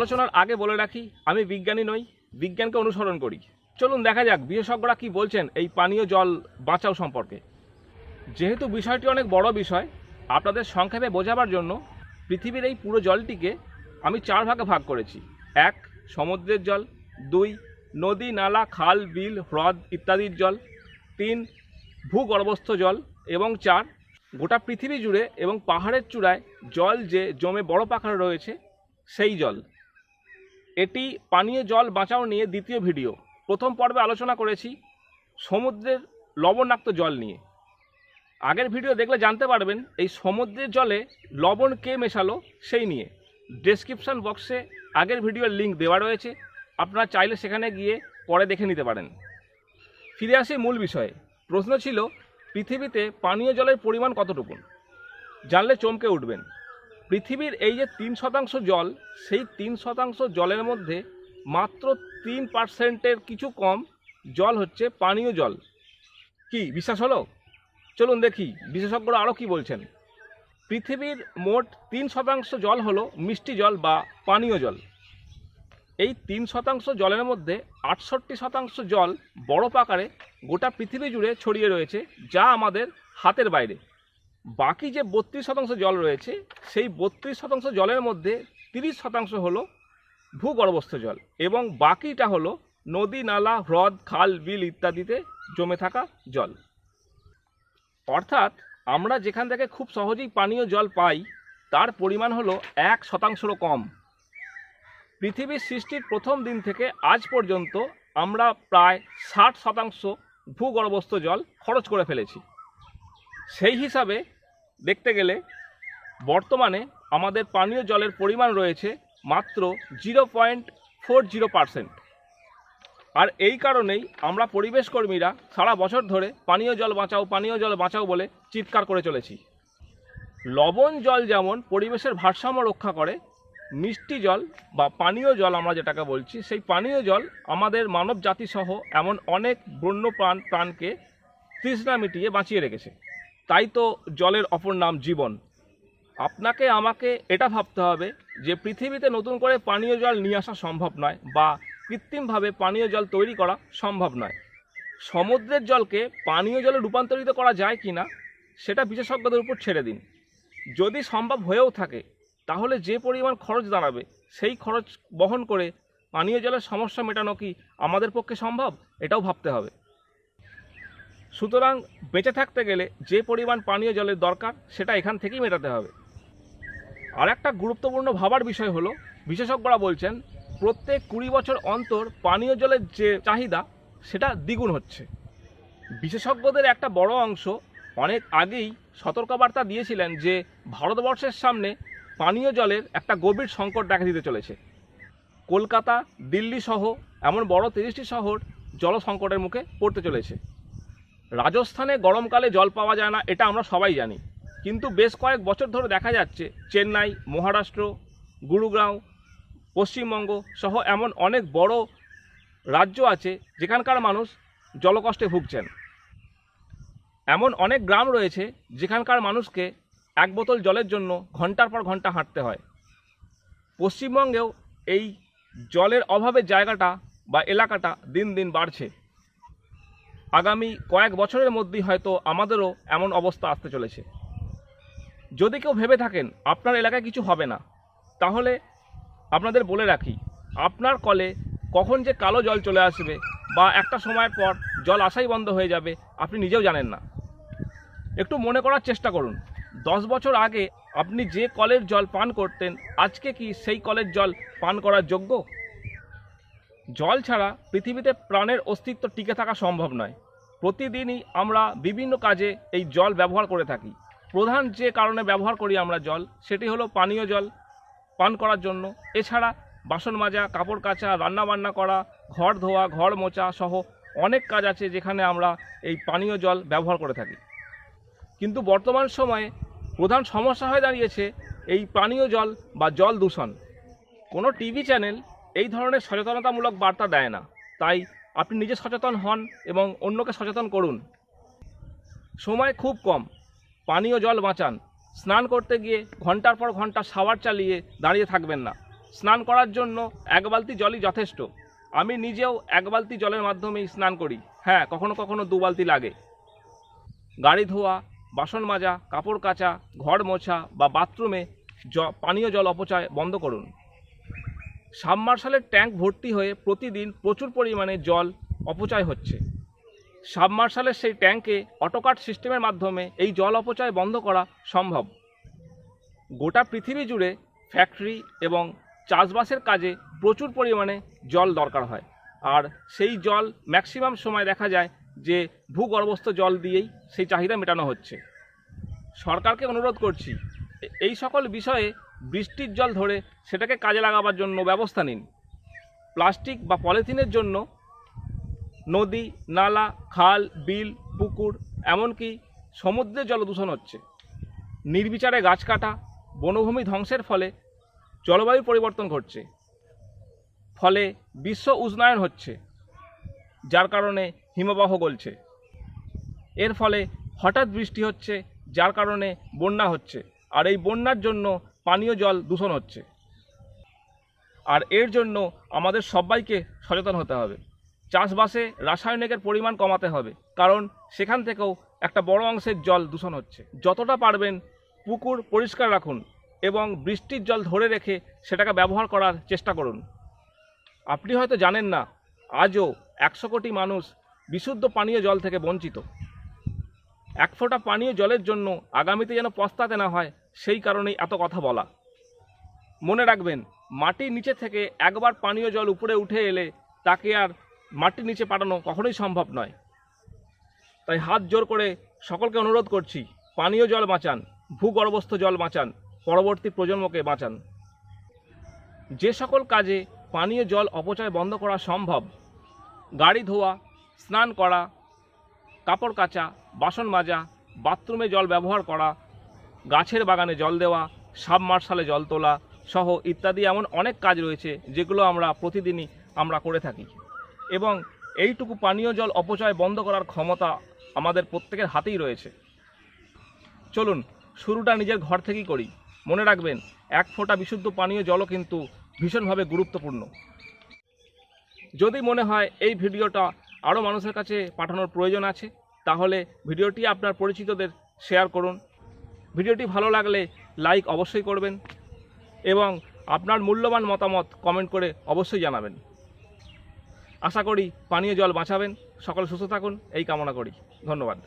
আলোচনার আগে বলে রাখি, আমি বিজ্ঞানী নই, বিজ্ঞানকে অনুসরণ করি। চলুন দেখা যাক বিশেষজ্ঞরা কি বলছেন এই পানীয় জল বাঁচাও সম্পর্কে। যেহেতু বিষয়টি অনেক বড় বিষয়, আপনাদের সংক্ষেপে বোঝাবার জন্য পৃথিবীর এই পুরো জলটিকে আমি 4 ভাগে ভাগ করেছি। 1. সমুদ্রের জল, 2. নদী, নালা, খাল, বিল, হ্রদ ইত্যাদির জল, 3. ভূগর্ভস্থ জল এবং 4. গোটা পৃথিবী জুড়ে এবং পাহাড়ের চূড়ায় জল যে জমে বরফ আকারে রয়েছে সেই জল। এটি পানীয় জল বাঁচাও নিয়ে দ্বিতীয় ভিডিও। প্রথম পর্বে আলোচনা করেছি সমুদ্রের লবণাক্ত জল নিয়ে। আগের ভিডিও দেখলে জানতে পারবেন এই সমুদ্রের জলে লবণ কে মেশালো সেই নিয়ে। ডেসক্রিপশন বক্সে আগের ভিডিওর লিঙ্ক দেওয়া রয়েছে, আপনারা চাইলে সেখানে গিয়ে পরে দেখে নিতে পারেন। ফিরে আসি মূল বিষয়ে। প্রশ্ন ছিল পৃথিবীতে পানীয় জলের পরিমাণ কতটুকু? জানলে চমকে উঠবেন। পৃথিবীর এই যে 3% জল, সেই 3% জলের মধ্যে মাত্র 3%-এর কিছু কম জল হচ্ছে পানীয় জল। কি বিশ্বাস হলো? চলুন দেখি বিশেষজ্ঞরা আরও কি বলছেন। পৃথিবীর মোট 3% জল হলো মিষ্টি জল বা পানীয় জল। এই 3% জলের মধ্যে 68% জল বরফ আকারে গোটা পৃথিবী জুড়ে ছড়িয়ে রয়েছে, যা আমাদের হাতের বাইরে। বাকি যে 32% জল রয়েছে, সেই 32% জলের মধ্যে 30% হলো ভূগর্ভস্থ জল এবং বাকিটা হলো নদী, নালা, হ্রদ, খাল, বিল ইত্যাদিতে জমে থাকা জল। অর্থাৎ আমরা যেখান থেকে খুব সহজেই পানীয় জল পাই তার পরিমাণ হলো 1%-রও কম। পৃথিবীর সৃষ্টির প্রথম দিন থেকে আজ পর্যন্ত আমরা প্রায় 60% ভূগর্ভস্থ জল খরচ করে ফেলেছি। সেই হিসাবে দেখতে গেলে বর্তমানে আমাদের পানীয় জলের পরিমাণ রয়েছে মাত্র 0.40%। আর এই কারণেই আমরা পরিবেশ কর্মীরা সারা বছর ধরে পানীয় জল বাঁচাও, পানীয় জল বাঁচাও বলে চিৎকার করে চলেছি। লবণ জল যেমন পরিবেশের ভারসাম্য রক্ষা করে, মিষ্টি জল বা পানীয় জল আমরা যেটাকে বলছি, সেই পানীয় জল আমাদের মানব জাতি সহ এমন অনেক বন্য প্রাণকে তৃষ্ণা মিটিয়ে বাঁচিয়ে রেখেছে। তাই তো জলের অপর নাম জীবন। আপনাকে আমাকে এটা ভাবতে হবে যে পৃথিবীতে নতুন করে পানীয় জল নিয়ে আসা সম্ভব নয় বা কৃত্রিমভাবে পানীয় জল তৈরি করা সম্ভব নয়। সমুদ্রের জলকে পানীয় জলে রূপান্তরিত করা যায় কি না সেটা বিশেষজ্ঞদের উপর ছেড়ে দিন। যদি সম্ভব হয়েও থাকে তাহলে যে পরিমাণ খরচ দাঁড়াবে সেই খরচ বহন করে পানীয় জলের সমস্যা মেটানো কি আমাদের পক্ষে সম্ভব, এটাও ভাবতে হবে। সুতরাং বেঁচে থাকতে গেলে যে পরিমাণ পানীয় জলের দরকার সেটা এখান থেকেই মেটাতে হবে। আর একটা গুরুত্বপূর্ণ ভাবার বিষয় হলো, বিশেষজ্ঞরা বলছেন প্রত্যেক 20 বছর অন্তর পানীয় জলের যে চাহিদা সেটা দ্বিগুণ হচ্ছে। বিশেষজ্ঞদের একটা বড় অংশ অনেক আগেই সতর্কবার্তা দিয়েছিলেন যে ভারতবর্ষের সামনে পানীয় জলের একটা গভীর সংকট দেখা দিতে চলেছে। কলকাতা, দিল্লি সহ এমন বড় 30টি শহর জল সংকটের মুখে পড়তে চলেছে। রাজস্থানে গরমকালে জল পাওয়া যায় না, এটা আমরা সবাই জানি, কিন্তু বেশ কয়েক বছর ধরে দেখা যাচ্ছে চেন্নাই, মহারাষ্ট্র, গুরুগ্রাম, পশ্চিমবঙ্গ সহ এমন অনেক বড় রাজ্য আছে যেখানকার মানুষ জলকষ্টে ভুগছেন। এমন অনেক গ্রাম রয়েছে যেখানকার মানুষকে 1 বোতল জলের জন্য ঘন্টার পর ঘন্টা হাঁটতে হয়। পশ্চিমবঙ্গেও এই জলের অভাবের জায়গাটা বা এলাকাটা দিন দিন বাড়ছে। আগামী কয়েক বছরের মধ্যেই হয়তো আমাদেরও এমন অবস্থা আসতে চলেছে। যদি কেউ ভেবে থাকেন আপনার এলাকায় কিছু হবে না, তাহলে আপনাদের বলে রাখি, আপনার কলে কখন যে কালো জল চলে আসবে বা একটা সময়ের পর জল আসাই বন্ধ হয়ে যাবে আপনি নিজেও জানেন না। একটু মনে করার চেষ্টা করুন, 10 বছর আগে আপনি যে কলের জল পান করতেন আজকে কি সেই কলের জল পান করার যোগ্য? জল ছাড়া পৃথিবীতে প্রাণের অস্তিত্ব টিকে থাকা সম্ভব নয়। প্রতিদিনই আমরা বিভিন্ন কাজে এই জল ব্যবহার করে থাকি। প্রধান যে কারণে ব্যবহার করি আমরা জল, সেটি হলো পানীয় জল পান করার জন্য। এছাড়া বাসন মাজা, কাপড় কাচা, রান্নাবান্না করা, ঘর ধোয়া, ঘর মোছা সহ অনেক কাজ আছে যেখানে আমরা এই পানীয় জল ব্যবহার করে থাকি। কিন্তু বর্তমান সময়ে প্রধান সমস্যা হয়ে দাঁড়িয়েছে এই পানীয় জল বা জল দূষণ। কোনো টিভি চ্যানেল এই ধরনের সচেতনতামূলক বার্তা দেয় না, তাই আপনি নিজে সচেতন হন এবং অন্যকে সচেতন করুন। সময় খুব কম, পানীয় জল বাঁচান। স্নান করতে গিয়ে ঘন্টার পর ঘন্টা শাওয়ার চালিয়ে দাঁড়িয়ে থাকবেন না। স্নান করার জন্য 1 বালতি জলই যথেষ্ট। আমি নিজেও 1 বালতি জলের মাধ্যমেই স্নান করি। হ্যাঁ, কখনো কখনো 2 বালতি লাগে। গাড়ি ধোয়া, বাসন মাজা, কাপড় কাচা, ঘর মোছা বা বাথরুমে পানীয় জল অপচয় বন্ধ করুন। সাবমার্শালের ট্যাঙ্ক ভর্তি হয়ে প্রতিদিন প্রচুর পরিমাণে জল অপচয় হচ্ছে। সাবমার্শালের সেই ট্যাঙ্কে অটোকাট সিস্টেমের মাধ্যমে এই জল অপচয় বন্ধ করা সম্ভব। গোটা পৃথিবী জুড়ে ফ্যাক্টরি এবং চাষবাসের কাজে প্রচুর পরিমাণে জল দরকার হয়, আর সেই জল ম্যাক্সিমাম সময় দেখা যায় যে ভূগর্ভস্থ জল দিয়েই সেই চাহিদা মেটানো হচ্ছে। সরকারকে অনুরোধ করছি, এই সকল বিষয়ে বৃষ্টির জল ধরে সেটাকে কাজে লাগাবার জন্য ব্যবস্থা নিন। প্লাস্টিক বা পলিথিনের জন্য নদী, নালা, খাল, বিল, পুকুর, এমনকি সমুদ্রে জল দূষণ হচ্ছে। নির্বিচারে গাছ কাটা, বনভূমি ধ্বংসের ফলে জলবায়ু পরিবর্তন ঘটছে। ফলে বিশ্ব উষ্ণায়ন হচ্ছে, যার কারণে হিমবাহ গলছে। এর ফলে হঠাৎ বৃষ্টি হচ্ছে, যার কারণে বন্যা হচ্ছে, আর এই বন্যার জন্য পানীয় জল দূষণ হচ্ছে। আর এর জন্য আমাদের সবাইকে সচেতন হতে হবে। চাষবাসে রাসায়নিকের পরিমাণ কমাতে হবে, কারণ সেখান থেকেও একটা বড় অংশের জল দূষণ হচ্ছে। যতটা পারবেন পুকুর পরিষ্কার রাখুন এবং বৃষ্টির জল ধরে রেখে সেটাকে ব্যবহার করার চেষ্টা করুন। আপনি হয়তো জানেন না, আজও 100 কোটি মানুষ বিশুদ্ধ পানীয় জল থেকে বঞ্চিত। 1 ফোঁটা পানীয় জলের জন্য আগামীতে যেন পস্তাতে না হয়, সেই কারণেই এত কথা বলা। মনে রাখবেন, মাটির নিচে থেকে একবার পানীয় জল উপরে উঠে এলে তাকে আর মাটির নিচে পাঠানো কখনোই সম্ভব নয়। তাই হাত জোর করে সকলকে অনুরোধ করছি, পানীয় জল বাঁচান, ভূগর্ভস্থ জল বাঁচান, পরবর্তী প্রজন্মকে বাঁচান। যে সকল কাজে পানীয় জল অপচয় বন্ধ করা সম্ভব, গাড়ি ধোয়া, স্নান করা, কাপড় কাচা, বাসন মাজা, বাথরুমে জল ব্যবহার করা, গাছের বাগানে জল দেওয়া, সাবমার্শালে জল তোলা সহ ইত্যাদি এমন অনেক কাজ রয়েছে যেগুলো আমরা প্রতিদিনই করে থাকি, এবং এইটুকু পানীয় জল অপচয় বন্ধ করার ক্ষমতা আমাদের প্রত্যেকের হাতেই রয়েছে। চলুন শুরুটা নিজের ঘর থেকেই করি। মনে রাখবেন, 1 ফোঁটা বিশুদ্ধ পানীয় জলও কিন্তু ভীষণভাবে গুরুত্বপূর্ণ। যদি মনে হয় এই ভিডিওটা আরও মানুষের কাছে পাঠানোর প্রয়োজন আছে, তাহলে ভিডিওটি আপনার পরিচিতদের শেয়ার করুন। ভিডিওটি ভালো লাগলে লাইক অবশ্যই করবেন এবং আপনার মূল্যবান মতামত কমেন্ট করে অবশ্যই জানাবেন। আশা করি পানীয় জল বাঁচাবেন। সকলে সুস্থ থাকুন এই কামনা করি। ধন্যবাদ।